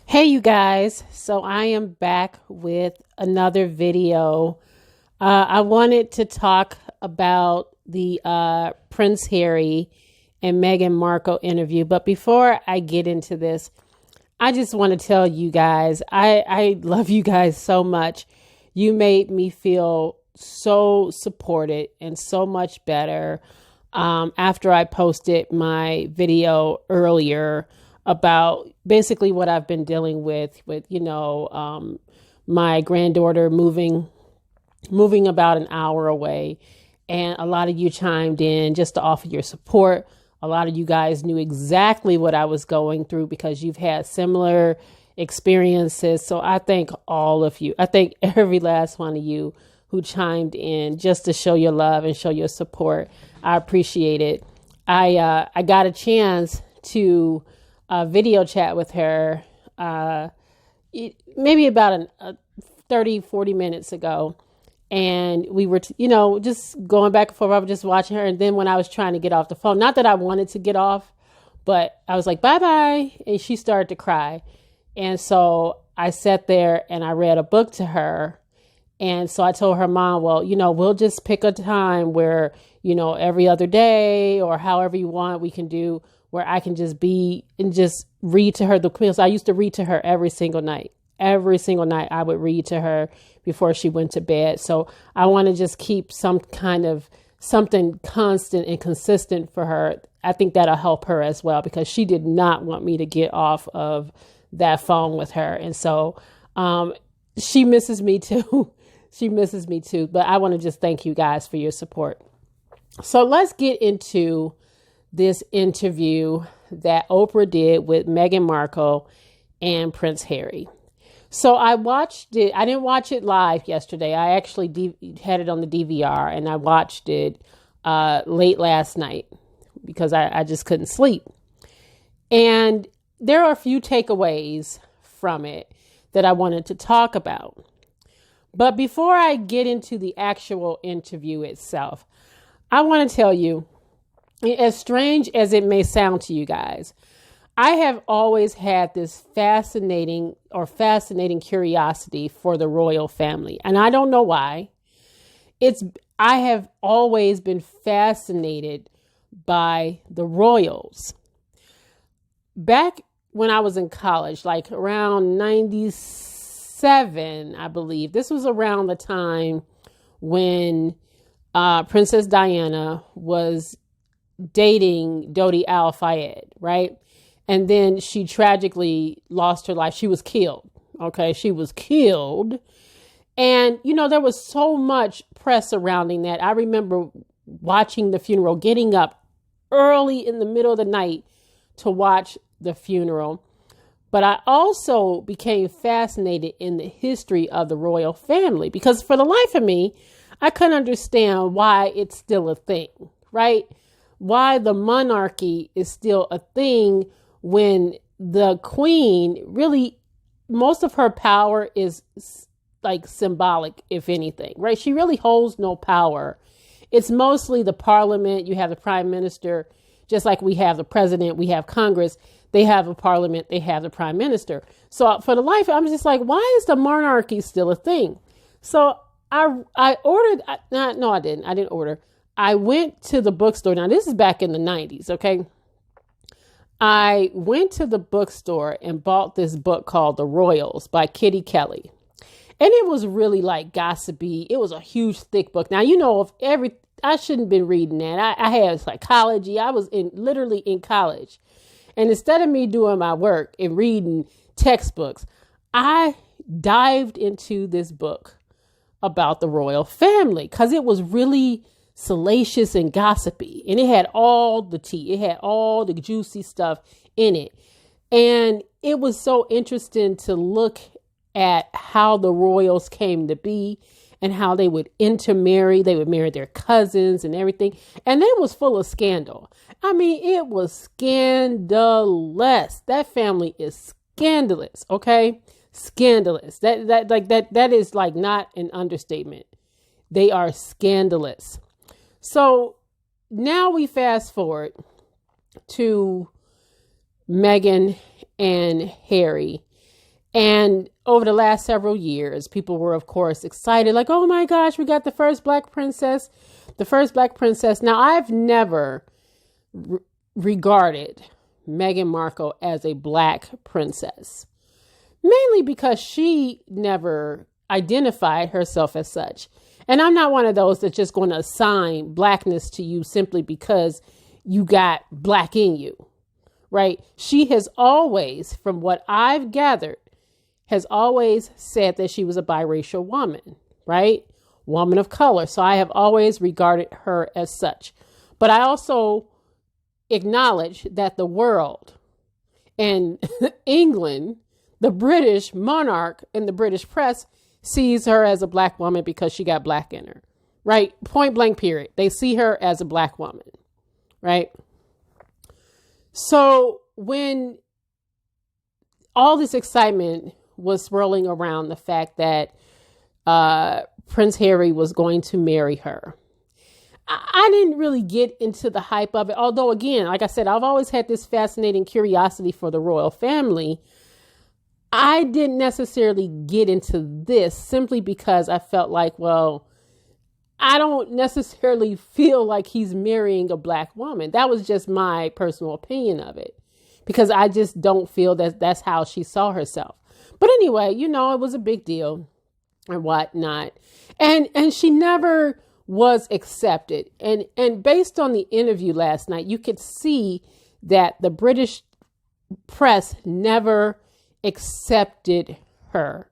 Hey, you guys. So I am back with another video. I wanted to talk about the Prince Harry and Meghan Markle interview. But before I get into this, I just want to tell you guys, I love you guys so much. You made me feel so supported and so much better after I posted my video earlier about basically what I've been dealing with my granddaughter moving about an hour away. And a lot of you chimed in just to offer your support. A lot of you guys knew exactly what I was going through because you've had similar experiences. So I thank all of you. I thank every last one of you who chimed in just to show your love and show your support. I appreciate it. I got a chance to video chat with her maybe about 40 minutes ago. And we were, just going back and forth. I was just watching her. And then when I was trying to get off the phone, not that I wanted to get off, but I was like, bye bye. And she started to cry. And so I sat there and I read a book to her. And so I told her mom, well, we'll just pick a time where, every other day or however you want, we can do where I can just be and just read to her the quiz. I used to read to her every single night. Every single night I would read to her before she went to bed. So I want to just keep some kind of something constant and consistent for her. I think that'll help her as well because she did not want me to get off of that phone with her. And so she misses me too. She misses me too. But I want to just thank you guys for your support. So let's get into this interview that Oprah did with Meghan Markle and Prince Harry. So I watched it. I didn't watch it live yesterday. I actually had it on the DVR and I watched it late last night because I just couldn't sleep. And there are a few takeaways from it that I wanted to talk about. But before I get into the actual interview itself, I want to tell you, as strange as it may sound to you guys, I have always had this fascinating curiosity for the royal family. And I don't know why. I have always been fascinated by the royals. Back when I was in college, like around 97, I believe, this was around the time when Princess Diana was dating Dodi Al-Fayed, right? And then she tragically lost her life. She was killed. Okay. She was killed. And, there was so much press surrounding that. I remember watching the funeral, getting up early in the middle of the night to watch the funeral. But I also became fascinated in the history of the royal family because for the life of me, I couldn't understand why it's still a thing, right? Why the monarchy is still a thing when the queen really, most of her power is like symbolic, if anything, right? She really holds no power. It's mostly the parliament. You have the prime minister, just like we have the president, we have Congress. They have a parliament, they have the prime minister. So for the life, I'm just like, why is the monarchy still a thing? So I ordered, no, I didn't. I didn't order. I went to the bookstore. Now, this is back in the 90s, okay? I went to the bookstore and bought this book called The Royals by Kitty Kelly. And it was really like gossipy. It was a huge, thick book. Now, I shouldn't have been reading that. I had psychology. I was literally in college. And instead of me doing my work and reading textbooks, I dived into this book about the royal family because it was really salacious and gossipy, and it had all the tea. It had all the juicy stuff in it. And it was so interesting to look at how the royals came to be and how they would intermarry. They would marry their cousins and everything. And it was full of scandal. I mean, it was scandalous. That family is scandalous. Okay. Scandalous. That is like not an understatement. They are scandalous. So now we fast forward to Meghan and Harry. And over the last several years, people were, of course, excited, like, oh my gosh, we got the first black princess, the first black princess. Now, I've never regarded Meghan Markle as a black princess, mainly because she never identified herself as such. And I'm not one of those that's just going to assign blackness to you simply because you got black in you, right? She has always, from what I've gathered, has always said that she was a biracial woman, right? Woman of color. So I have always regarded her as such. But I also acknowledge that the world and England, the British monarch and the British press sees her as a black woman because she got black in her, right? Point blank period. They see her as a black woman, right? So when all this excitement was swirling around the fact that Prince Harry was going to marry her, I didn't really get into the hype of it. Although, again, like I said, I've always had this fascinating curiosity for the royal family. I didn't necessarily get into this simply because I felt like, well, I don't necessarily feel like he's marrying a black woman. That was just my personal opinion of it, because I just don't feel that that's how she saw herself. But anyway, you know, it was a big deal and whatnot. And she never was accepted. And based on the interview last night, you could see that the British press never accepted her.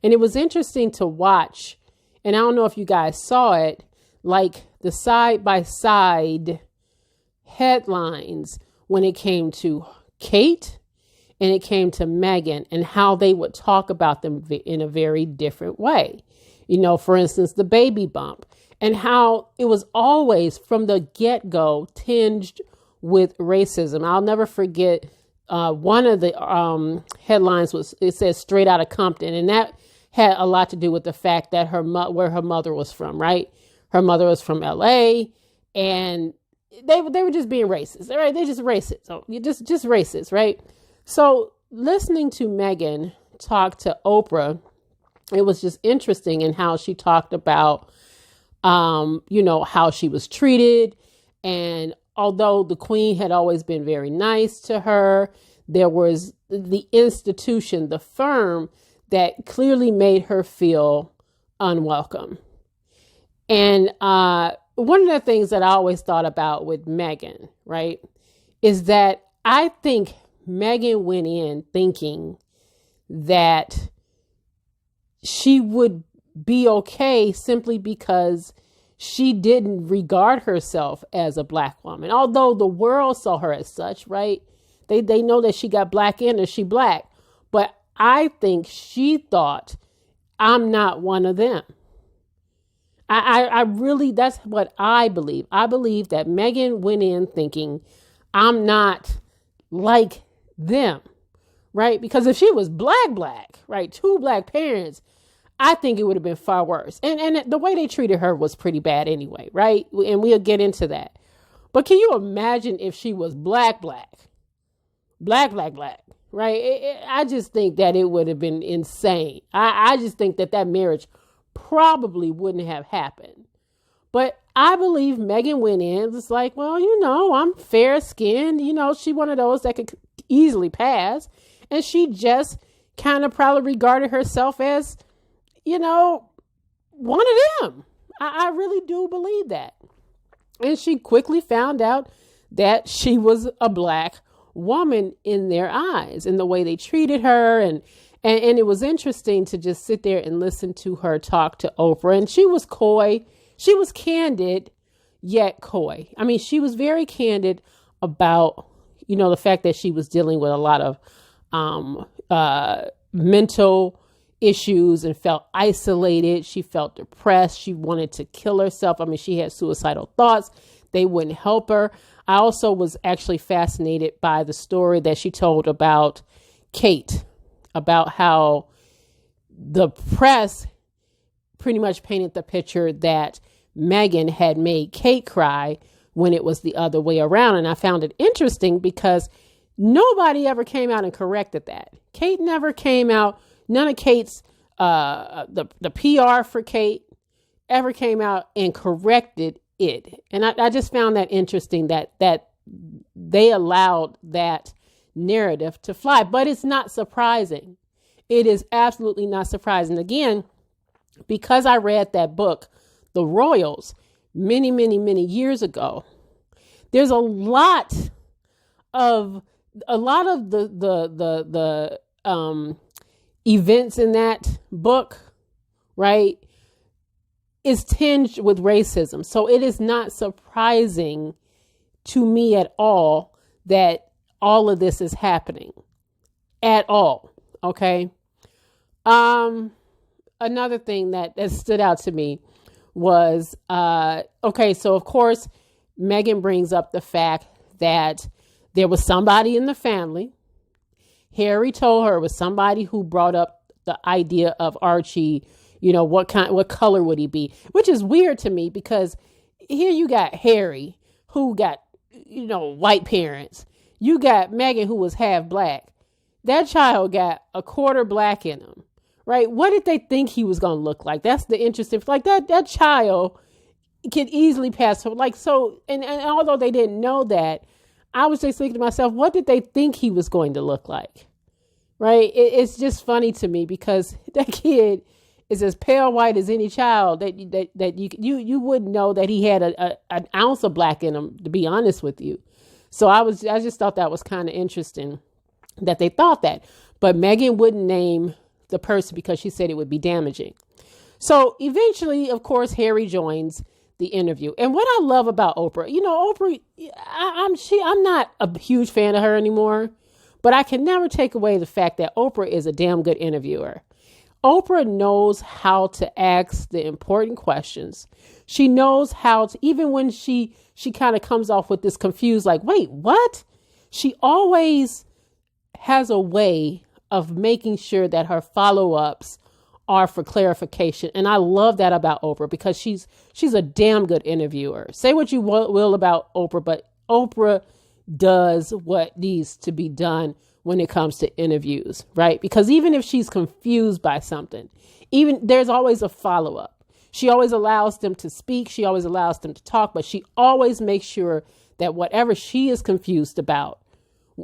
And it was interesting to watch. And I don't know if you guys saw it, like the side by side headlines when it came to Kate and it came to Meghan, and how they would talk about them in a very different way. You know, for instance, the baby bump, and how it was always from the get-go tinged with racism. I'll never forget one of the headlines was, it says straight out of Compton. And that had a lot to do with the fact that where her mother was from, right? Her mother was from LA, and they were just being racist, right? They're just racist. So you just racist, right? So listening to Meghan talk to Oprah, it was just interesting in how she talked about, you know, how she was treated. And although the Queen had always been very nice to her, there was the institution, the firm, that clearly made her feel unwelcome. And one of the things that I always thought about with Meghan, right, is that I think Meghan went in thinking that she would be okay simply because she didn't regard herself as a black woman. Although the world saw her as such, right? They know that she got black in her, she black. But I think she thought, I'm not one of them. I really, that's what I believe. I believe that Meghan went in thinking, I'm not like them, right? Because if she was black, right, two black parents, I think it would have been far worse. And the way they treated her was pretty bad anyway, right? And we'll get into that. But can you imagine if she was black, right? I just think that it would have been insane. I just think that marriage probably wouldn't have happened. But I believe Meghan went in, it's like, well, you know, I'm fair skinned. You know, she one of those that could easily pass. And she just kind of probably regarded herself as, you know, one of them. I really do believe that. And she quickly found out that she was a black woman in their eyes, and the way they treated her. And it was interesting to just sit there and listen to her talk to Oprah. And she was coy. She was candid, yet coy. I mean, she was very candid about, you know, the fact that she was dealing with a lot of mental issues and felt isolated. She felt depressed. She wanted to kill herself. I mean, she had suicidal thoughts. They wouldn't help her. I also was actually fascinated by the story that she told about Kate, about how the press pretty much painted the picture that Meghan had made Kate cry when it was the other way around. And I found it interesting because Nobody ever came out and corrected that. Kate never came out. None of Kate's, the PR for Kate ever came out and corrected it. And I just found that interesting that they allowed that narrative to fly. But it's not surprising. It is absolutely not surprising. Again, because I read that book, The Royals, many, many, many years ago, there's a lot of the events in that book, right, is tinged with racism. So it is not surprising to me at all that all of this is happening at all. Okay. Another thing that stood out to me was, okay, so of course, Meghan brings up the fact that there was somebody in the family. Harry told her it was somebody who brought up the idea of Archie, what color would he be? Which is weird to me because here you got Harry who got, white parents. You got Meghan who was half black. That child got a quarter black in him, right? What did they think he was going to look like? That's the interesting, like that child could easily pass for like, so, and although they didn't know that, I was just thinking to myself, what did they think he was going to look like? Right? It's just funny to me because that kid is as pale white as any child that you wouldn't know that he had an ounce of black in him, to be honest with you. So I just thought that was kind of interesting that they thought that, but Meghan wouldn't name the person because she said it would be damaging. So eventually, of course, Harry joins the interview. And what I love about Oprah, Oprah, I'm not a huge fan of her anymore, but I can never take away the fact that Oprah is a damn good interviewer. Oprah knows how to ask the important questions. She knows how to, even when she kind of comes off with this confused, like, wait, what? She always has a way of making sure that her follow-ups are for clarification. And I love that about Oprah because she's a damn good interviewer. Say what you will about Oprah, but Oprah does what needs to be done when it comes to interviews, right? Because even if she's confused by something, there's always a follow-up. She always allows them to speak. She always allows them to talk, but she always makes sure that whatever she is confused about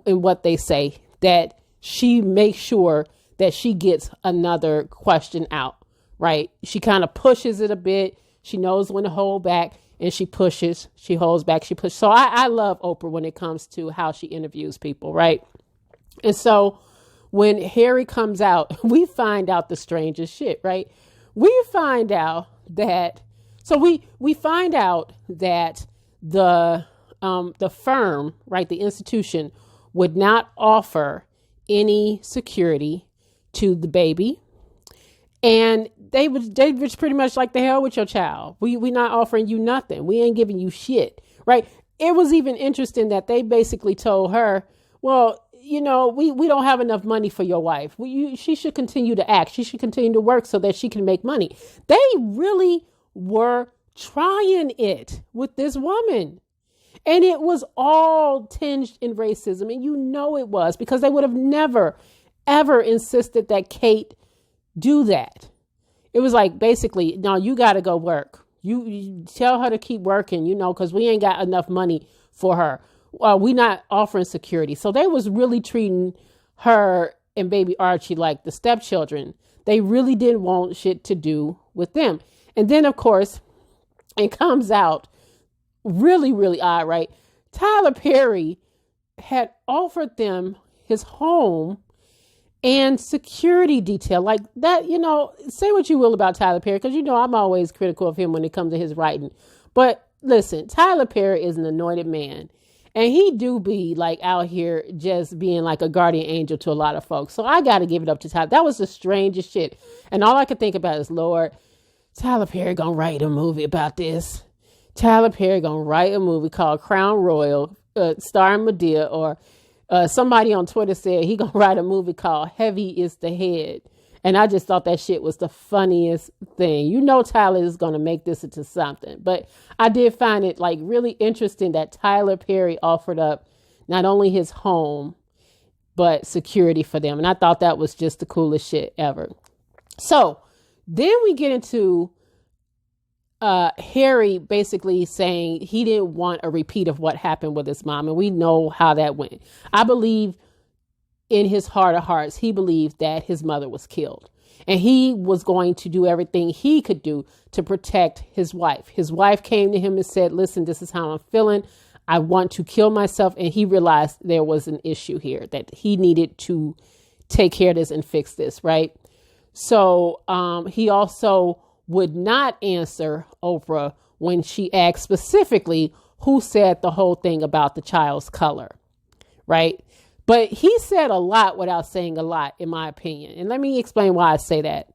in what they say, that she makes sure that she gets another question out, right? She kind of pushes it a bit. She knows when to hold back and she pushes, she holds back, she pushes. So I love Oprah when it comes to how she interviews people, right? And so when Harry comes out, we find out the strangest shit, right? We find out that, we find out that the firm, right, the institution would not offer any security to the baby. And they was pretty much like, the hell with your child. We not offering you nothing. We ain't giving you shit. Right. It was even interesting that they basically told her, well, we don't have enough money for your wife. She should continue to act. She should continue to work so that she can make money. They really were trying it with this woman. And it was all tinged in racism. And it was, because they would have never, ever insisted that Kate do that. It was like, basically, no, you got to go work. You tell her to keep working, because we ain't got enough money for her. We not offering security. So they was really treating her and baby Archie like the stepchildren. They really didn't want shit to do with them. And then, of course, it comes out really, really odd, right? Tyler Perry had offered them his home and security detail like that. Say what you will about Tyler Perry, because I'm always critical of him when it comes to his writing. But listen, Tyler Perry is an anointed man, and he do be like out here just being like a guardian angel to a lot of folks. So I got to give it up to Tyler. That was the strangest shit. And all I could think about is, Lord, Tyler Perry gonna write a movie about this. Tyler Perry gonna write a movie called Crown Royal, starring Medea, or somebody on Twitter said he gonna write a movie called Heavy is the Head. And I just thought that shit was the funniest thing. Tyler is gonna make this into something. But I did find it like really interesting that Tyler Perry offered up not only his home, but security for them. And I thought that was just the coolest shit ever. So then we get into Harry basically saying he didn't want a repeat of what happened with his mom. And we know how that went. I believe in his heart of hearts, he believed that his mother was killed. And he was going to do everything he could do to protect his wife. His wife came to him and said, listen, this is how I'm feeling. I want to kill myself. And he realized there was an issue here, that he needed to take care of this and fix this, right? So he also would not answer Oprah when she asked specifically who said the whole thing about the child's color, right? But he said a lot without saying a lot, in my opinion. And let me explain why I say that.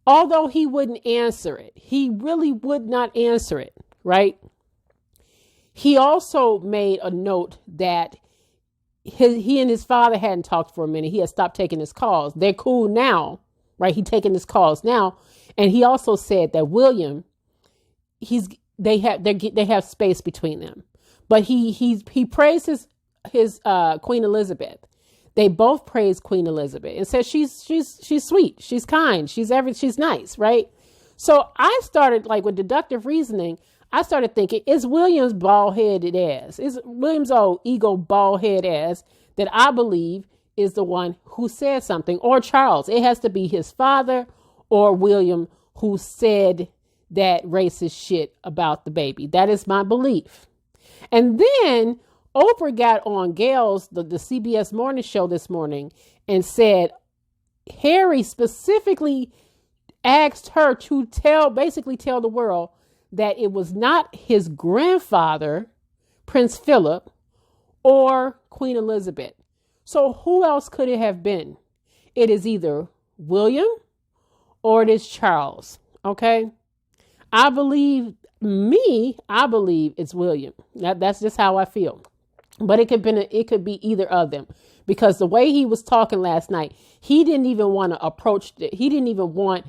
Although he wouldn't answer it, he really would not answer it, right? He also made a note that he and his father hadn't talked for a minute. He had stopped taking his calls. They're cool now, right? He's taking his calls now. And he also said that William, they have space between them. But he praised his Queen Elizabeth. They both praised Queen Elizabeth and said she's sweet, she's kind, she's nice, right? So I started, like, with deductive reasoning, I started thinking, is William's bald-headed ass, is William's old ego bald-head ass that I believe is the one who said something, or Charles. It has to be his father or William who said that racist shit about the baby. That is my belief. And then Oprah got on Gail's, the CBS morning show this morning, and said Harry specifically asked her to tell the world that it was not his grandfather, Prince Philip, or Queen Elizabeth. So who else could it have been? It is either William or it is Charles. Okay. I believe it's William. That's just how I feel. But it could be either of them, because the way he was talking last night, he didn't even want to approach it. He didn't even want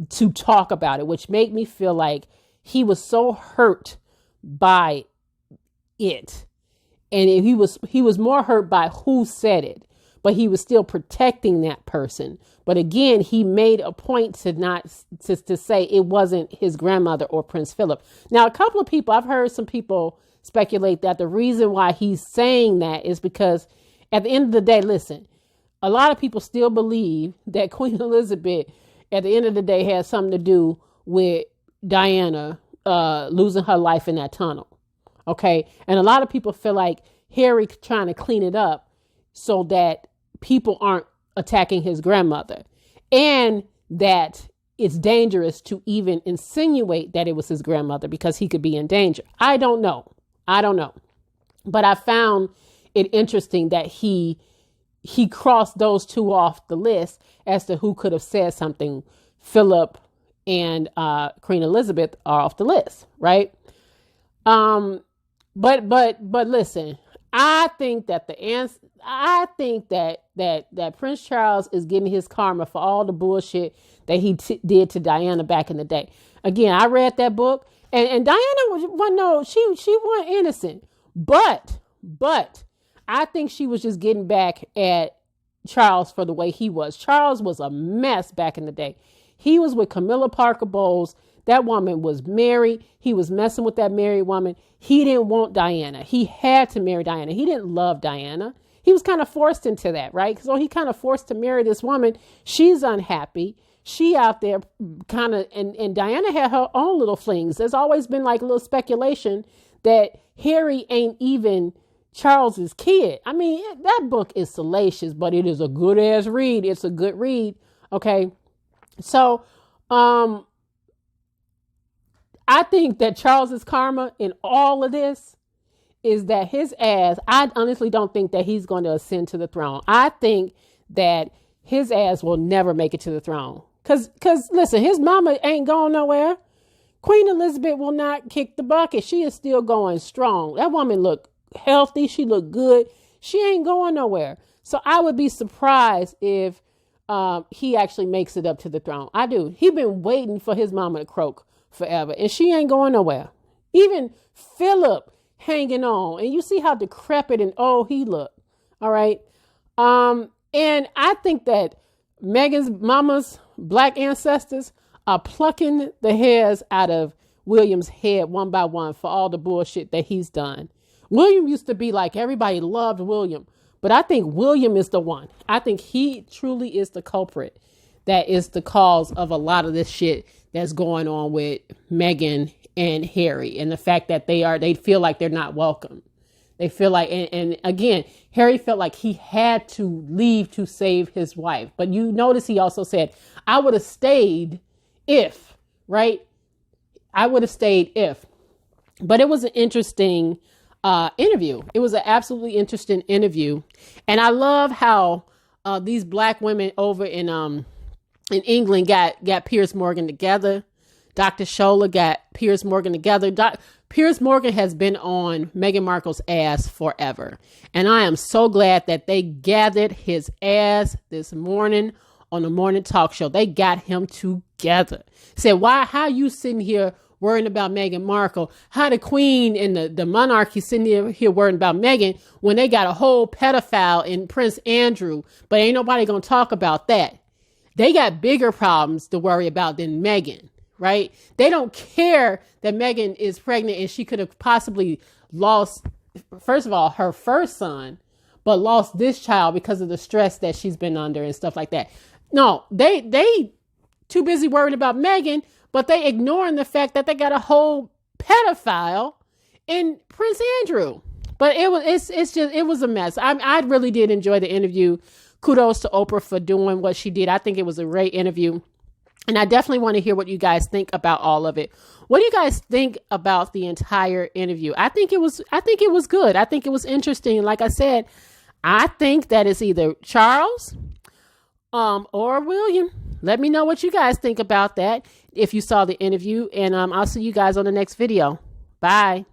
to talk about it, which made me feel like he was so hurt by it. And he was more hurt by who said it, but he was still protecting that person. But again, he made a point to say it wasn't his grandmother or Prince Philip. Now, I've heard some people speculate that the reason why he's saying that is because at the end of the day, listen, a lot of people still believe that Queen Elizabeth at the end of the day had something to do with Diana losing her life in that tunnel. Okay. And a lot of people feel like Harry trying to clean it up so that people aren't attacking his grandmother, and that it's dangerous to even insinuate that it was his grandmother because he could be in danger. I don't know. But I found it interesting that he crossed those two off the list as to who could have said something. Philip and Queen Elizabeth are off the list, right? But listen, I think that that Prince Charles is getting his karma for all the bullshit that he did to Diana back in the day. Again, I read that book, and Diana she wasn't innocent, but I think she was just getting back at Charles for the way he was. Charles was a mess back in the day. He was with Camilla Parker Bowles. That woman was married. He was messing with that married woman. He didn't want Diana. He had to marry Diana. He didn't love Diana. He was kind of forced into that, right? So he kind of forced to marry this woman. She's unhappy. She out there kind of, and Diana had her own little flings. There's always been like a little speculation that Harry ain't even Charles's kid. I mean, that book is salacious, but it is a good ass read. It's a good read. Okay. So, I think that Charles's karma in all of this is that his ass, I honestly don't think that he's going to ascend to the throne. I think that his ass will never make it to the throne. Cause listen, his mama ain't going nowhere. Queen Elizabeth will not kick the bucket. She is still going strong. That woman looked healthy. She looked good. She ain't going nowhere. So I would be surprised if he actually makes it up to the throne. I do. He been waiting for his mama to croak forever, and she ain't going nowhere. Even Philip, hanging on. And you see how decrepit and old he looked. All right. And I think that Meghan's mama's black ancestors are plucking the hairs out of William's head one by one for all the bullshit that he's done. William used to be like, everybody loved William, but I think William is the one. I think he truly is the culprit that is the cause of a lot of this shit that's going on with Meghan and Harry, and the fact that they feel like they're not welcome. They feel like, and again, Harry felt like he had to leave to save his wife. But you notice he also said, I would have stayed if, right? I would have stayed if. But it was an interesting interview. It was an absolutely interesting interview. And I love how these black women over in England got Piers Morgan together. Dr. Shola got Piers Morgan together. Piers Morgan has been on Meghan Markle's ass forever. And I am so glad that they gathered his ass this morning on the morning talk show. They got him together. Said, how you sitting here worrying about Meghan Markle? How the queen and the monarchy sitting here worrying about Meghan when they got a whole pedophile in Prince Andrew, but ain't nobody going to talk about that. They got bigger problems to worry about than Meghan. Right? They don't care that Meghan is pregnant and she could have possibly lost, first of all, her first son, but lost this child because of the stress that she's been under and stuff like that. No, they too busy worried about Meghan, but they ignoring the fact that they got a whole pedophile in Prince Andrew. But it was a mess. I really did enjoy the interview. Kudos to Oprah for doing what she did. I think it was a great interview. And I definitely want to hear what you guys think about all of it. What do you guys think about the entire interview? I think it was good. I think it was interesting. Like I said, I think that it's either Charles or William. Let me know what you guys think about that if you saw the interview. And I'll see you guys on the next video. Bye.